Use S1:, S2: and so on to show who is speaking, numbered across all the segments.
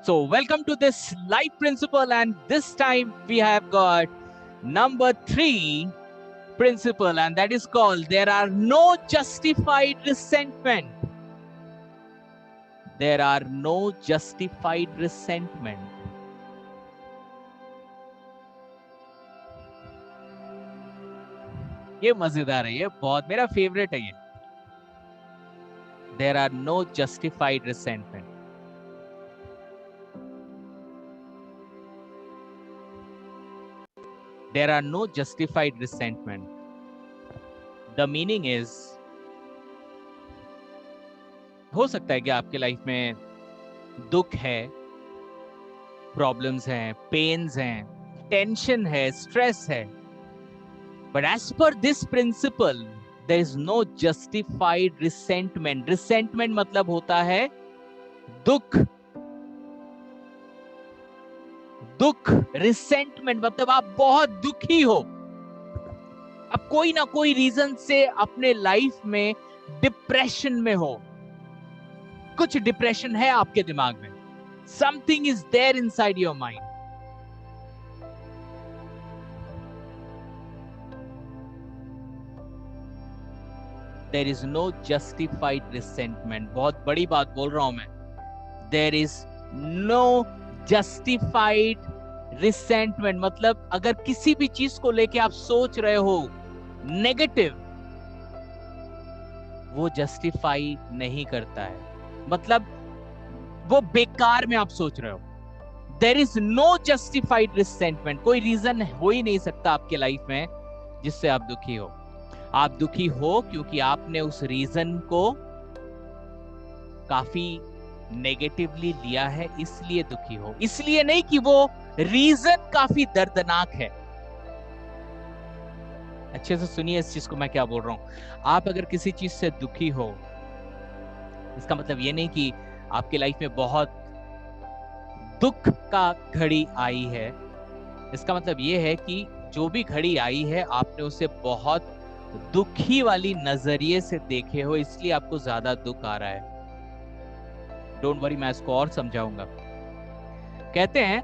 S1: So welcome to this life principle, and this time we have got number 3 principle, and that is called there are no justified resentment. There are no justified resentment. ये मजेदार है, ये बहुत मेरा favourite है ये. There are no justified resentment. There are no justified resentment. The meaning is, हो सकता है कि आपके लाइफ में दुख है, प्रॉब्लम्स हैं, पेन्स हैं, टेंशन है, स्ट्रेस है. But as per this principle, there is no justified resentment. Resentment मतलब होता है दुख. दुख, रिसेंटमेंट मतलब आप बहुत दुखी हो. अब कोई ना कोई रीजन से अपने लाइफ में डिप्रेशन में हो. कुछ डिप्रेशन है आपके दिमाग में. Something is there inside your mind. There is no justified resentment. बहुत बड़ी बात बोल रहा हूं मैं. There is no justified resentment मतलब अगर किसी भी चीज को लेके आप सोच रहे हो नेगेटिव, वो जस्टिफाई नहीं करता है. मतलब वो बेकार में आप सोच रहे हो. There is no justified resentment. कोई रीजन हो ही नहीं सकता आपके लाइफ में जिससे आप दुखी हो. आप दुखी हो क्योंकि आपने उस रीजन को काफी नेगेटिवली लिया है, इसलिए दुखी हो. इसलिए नहीं कि वो रीजन काफी दर्दनाक है. अच्छे से सुनिए इस चीज को मैं क्या बोल रहा हूं. आप अगर किसी चीज से दुखी हो, इसका मतलब ये नहीं कि आपके लाइफ में बहुत दुख का घड़ी आई है. इसका मतलब ये है कि जो भी घड़ी आई है आपने उसे बहुत दुखी वाली नजरिए से देखे हो, इसलिए आपको ज्यादा दुख आ रहा है. डोंट वरी, मैं इसको और समझाऊंगा. कहते हैं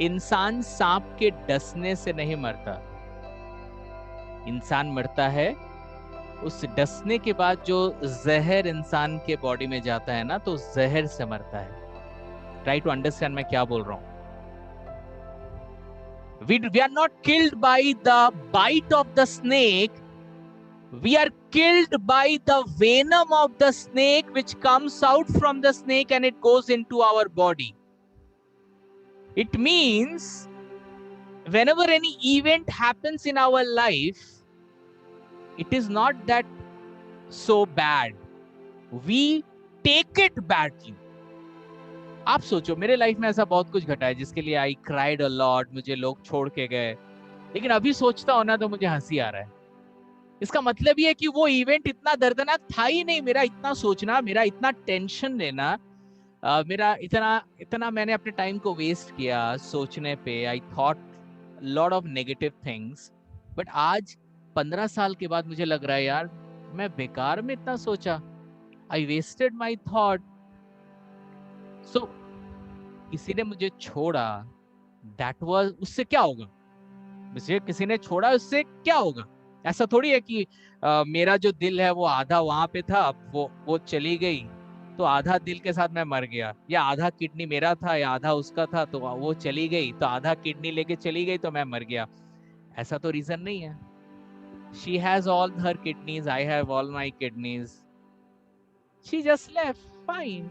S1: इंसान सांप के डसने से नहीं मरता. इंसान मरता है उस डसने के बाद जो जहर इंसान के बॉडी में जाता है ना, तो जहर से मरता है. ट्राई टू अंडरस्टैंड मैं क्या बोल रहा हूं. We are not killed by the bite of the snake. We are killed by the venom of the snake which comes out from the snake and it goes into our body. It means whenever any event happens in our life, it is not that so bad. We take it badly. आप सोचो, मेरे life में ऐसा बहुत कुछ घटा है जिसके लिए आई क्राइड अ लॉट. मुझे लोग छोड़ के गए, लेकिन अभी सोचता हूं ना तो मुझे हंसी आ रहा है. इसका मतलब ये है कि वो इवेंट इतना दर्दनाक था ही नहीं. मेरा इतना सोचना, मेरा इतना टेंशन लेना, मेरा इतना मैंने अपने टाइम को वेस्ट किया सोचने पे. I thought lot of negative things. But आज 15 साल के बाद मुझे लग रहा है यार, मैं बेकार में इतना सोचा. I wasted my thought. सो किसी ने मुझे छोड़ा, दैट वाज, उससे क्या होगा. मुझे किसी ने छोड़ा, उससे क्या होगा. ऐसा थोड़ी है कि मेरा जो दिल है वो आधा वहां पे था, वो चली गई तो आधा दिल के साथ मैं मर गया, या आधा किडनी मेरा था या आधा उसका था तो वो चली गई तो आधा किडनी लेके चली गई तो मैं मर गया. ऐसा तो रीजन नहीं है. She has all her kidneys, I have all my kidneys. She just left, fine.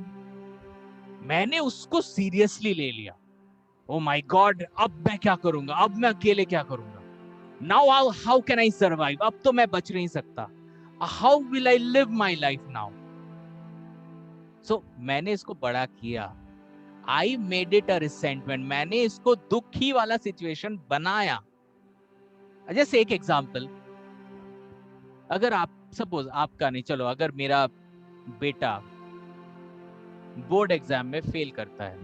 S1: मैंने उसको सीरियसली ले लिया. ओ माय गॉड, अब मैं क्या करूंगा, अब मैं अकेले क्या करूंगा. Now how can I survive? अब तो मैं बच नहीं सकता. How will I live my life now? So मैंने इसको बड़ा किया. I made it a resentment. मैंने इसको दुखी वाला सिचुएशन बनाया. जैसे एक एग्जांपल, अगर आप सपोज, आपका नहीं, चलो अगर मेरा बेटा बोर्ड एग्जाम में फेल करता है,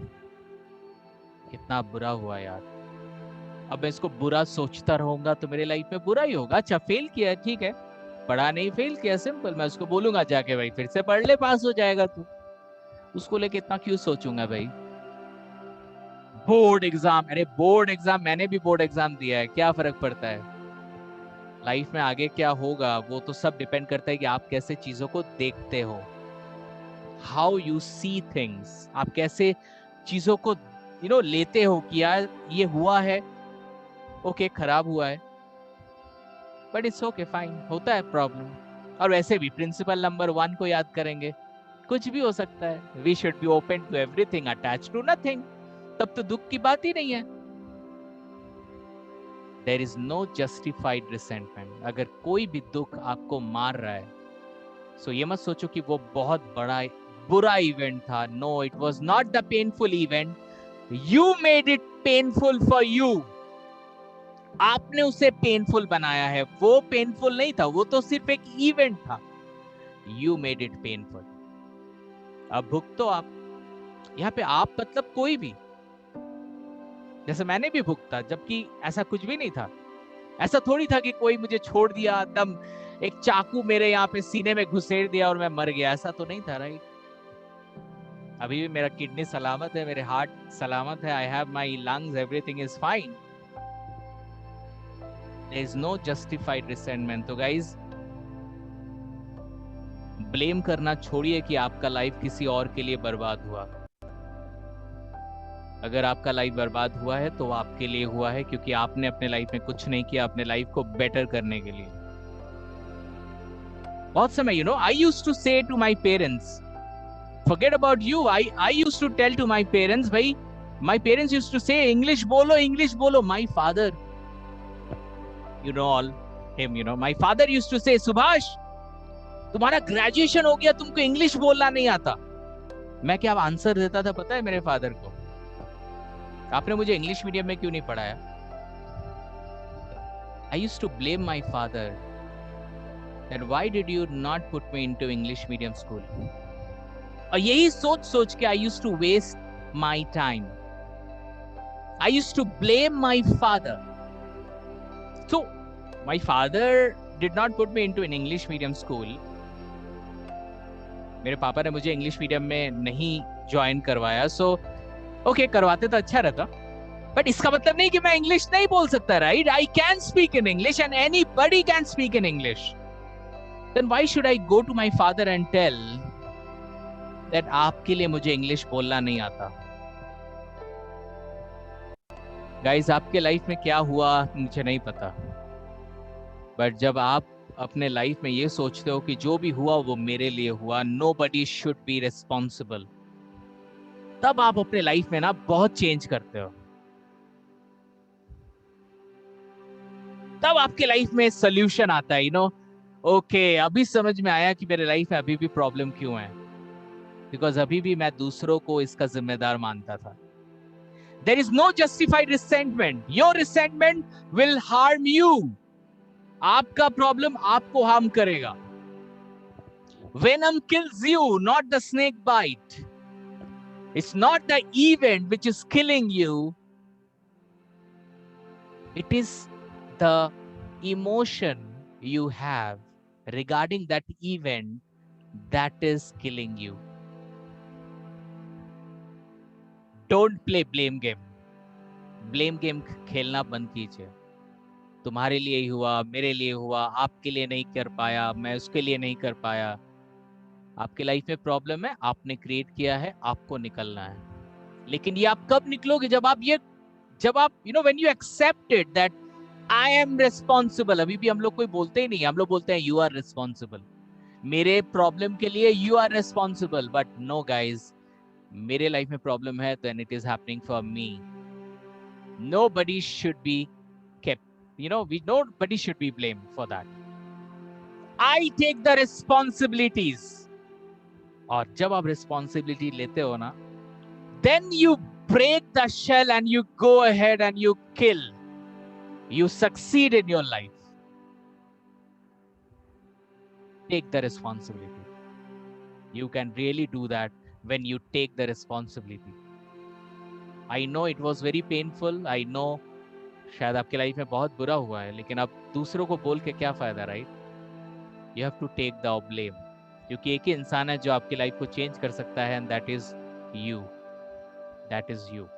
S1: कितना बुरा हुआ यार. अब मैं इसको बुरा सोचता रहूंगा तो मेरे लाइफ में बुरा ही होगा. अच्छा फेल किया, ठीक है, पढ़ा नहीं, फेल किया, सिंपल. मैं उसको बोलूंगा जाके, भाई फिर से पढ़ ले, पास हो जाएगा तू. उसको लेके इतना क्यों सोचूंगा भाई? बोर्ड एग्जाम, अरे बोर्ड एग्जाम, मैंने भी बोर्ड एग्जाम दिया है, क्या फर्क पड़ता है? लाइफ में आगे क्या होगा वो तो सब डिपेंड करता है कि आप कैसे चीजों को देखते हो, हाउ यू सी थिंग्स, आप कैसे चीजों को लेते हो कि यार ये हुआ है, ओके खराब हुआ है, बट इट्स ओके फाइन, होता है प्रॉब्लम। और वैसे भी प्रिंसिपल नंबर 1 को याद करेंगे, कुछ भी हो सकता है। We should be open to everything, attach to nothing, तब तो दुख की बात ही नहीं है। There is no justified resentment. अगर कोई भी दुख आपको मार रहा है, सो ये मत सोचो कि वो बहुत बड़ा बुरा इवेंट था। No, it was not the painful event, you made it painful for you. आपने उसे पेनफुल बनाया है, वो पेनफुल नहीं था, वो तो सिर्फ एक इवेंट था। You made it painful. अब भुगतो आप। यहाँ पे आप मतलब कोई भी, जैसे मैंने भी भुगता, जबकि ऐसा कुछ भी नहीं था। ऐसा थोड़ी था कि कोई मुझे छोड़ दिया, एकदम एक चाकू मेरे यहाँ पे सीने में घुसेड़ दिया और मैं मर गया, ऐसा तो नहीं था, राइट? अभी भी मेरा किडनी सलामत है, मेरे हार्ट सलामत है, I have my lungs, everything is fine. There is no justified resentment. तो गाइज, ब्लेम करना छोड़िए कि आपका लाइफ किसी और के लिए बर्बाद हुआ। अगर आपका लाइफ बर्बाद हुआ है तो आपके लिए हुआ है, क्योंकि आपने अपने लाइफ में कुछ नहीं किया अपने लाइफ को बेटर करने के लिए। बहुत समय I used to say to my parents, forget about you, I used to tell to my parents, bhai, my parents used to say English bolo. My father, all him, my father used to say, Subhash, तुम्हारा graduation हो गया, तुमको English बोलना नहीं आता। मैं क्या answer देता था पता है मेरे फादर को? आपने मुझे इंग्लिश मीडियम में क्यों नहीं पढ़ाया? I used to blame my father that why did you not put me into English medium school? और यही सोच सोच के I used to waste my time. I used to blame my father. So my father did not put me into an English medium school. मेरे पापा ने मुझे English medium में नहीं ज्वाइन करवाया। सो ओके, करवाते तो अच्छा रहता, बट इसका मतलब नहीं कि मैं इंग्लिश नहीं बोल सकता, right? I can speak in English and anybody can speak in English. Then why should I go to my father and tell that आपके लिए मुझे इंग्लिश बोलना नहीं आता? गाइस, आपके लाइफ में क्या हुआ मुझे नहीं पता, बट जब आप अपने लाइफ में ये सोचते हो कि जो भी हुआ वो मेरे लिए हुआ, नोबडी शुड बी रिस्पॉन्सिबल, तब आप अपने लाइफ में ना बहुत चेंज करते हो। तब आपके लाइफ में सोल्यूशन आता है। ओके, अभी समझ में आया कि मेरे लाइफ में अभी भी प्रॉब्लम क्यों है, बिकॉज अभी भी मैं दूसरों को इसका जिम्मेदार मानता था। There is no justified resentment. Your resentment will harm you. आपका प्रॉब्लम आपको हार्म करेगा। Venom kills you, not the snake bite. It's not the event which is killing you. It is the emotion you have regarding that event that is killing you. Don't play blame game. Blame game खेलना बंद कीजिए। तुम्हारे लिए ही हुआ, मेरे लिए हुआ, आपके लिए नहीं कर पाया, मैं उसके लिए नहीं कर पाया। आपके लाइफ में प्रॉब्लम है, आपने क्रिएट किया है, आपको निकलना है। लेकिन ये आप कब निकलोगे? जब आप when you accept it that I am responsible. अभी भी हम लोग कोई बोलते ही नहीं, हम लोग बोलते हैं यू आर रिस्पॉन्सिबल। मेरे प्रॉब्लम के लिए you are responsible, but no guys, मेरे लाइफ में प्रॉब्लम है तो it is happening for me. Nobody should be kept, nobody should be blamed for that. I take the responsibilities. और जब आप responsibility लेते हो ना, then you break the shell and you go ahead and you kill. You succeed in your life. Take the responsibility. You can really do that when you take the responsibility. I know it was very painful. I know शायद आपके life में बहुत बुरा हुआ है, लेकिन अब दूसरों को बोल के क्या फायदा, right? You have to take the blame. क्योंकि एक ही इंसान है जो आपकी लाइफ को चेंज कर सकता है, and that is you, that is you.